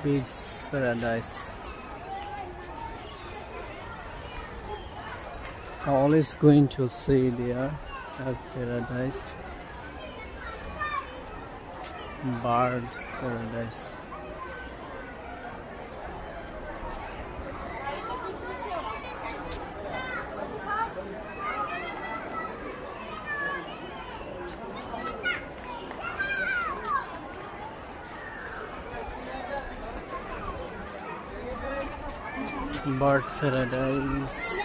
Beach paradise. I'm always going to see there at paradise. Bird paradise. Bird paradise.